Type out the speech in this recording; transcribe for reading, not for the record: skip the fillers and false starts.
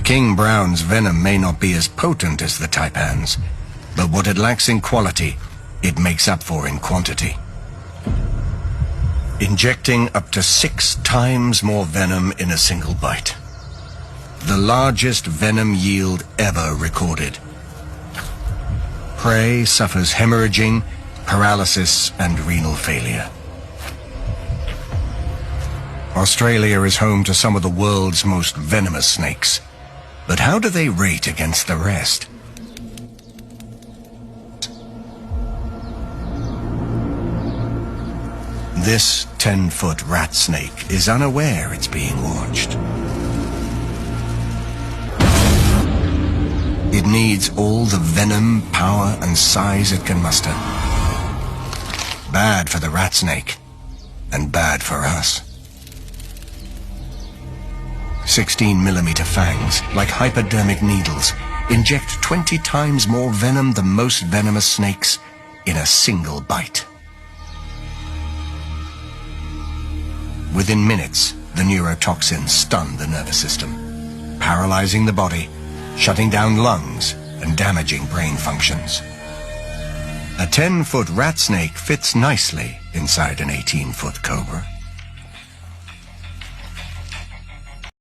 King Brown's venom may not be as potent as the Taipans, but what it lacks in quality, it makes up for in quantity. Injecting up to 6 times more venom in a single bite. The largest venom yield ever recorded. Prey suffers hemorrhaging, paralysis, and renal failure. Australia is home to some of the world's most venomous snakes. But how do they rate against the rest? This 10-foot rat snake is unaware it's being watched. It needs all the venom, power, and size it can muster. Bad for the rat snake, and bad for us. 16mm fangs, like hypodermic needles, inject 20 times more venom than most venomous snakes in a single bite. Within minutes, the neurotoxins stun the nervous system, paralyzing the body, shutting down lungs, and damaging brain functions. A 10-foot rat snake fits nicely inside an 18-foot cobra.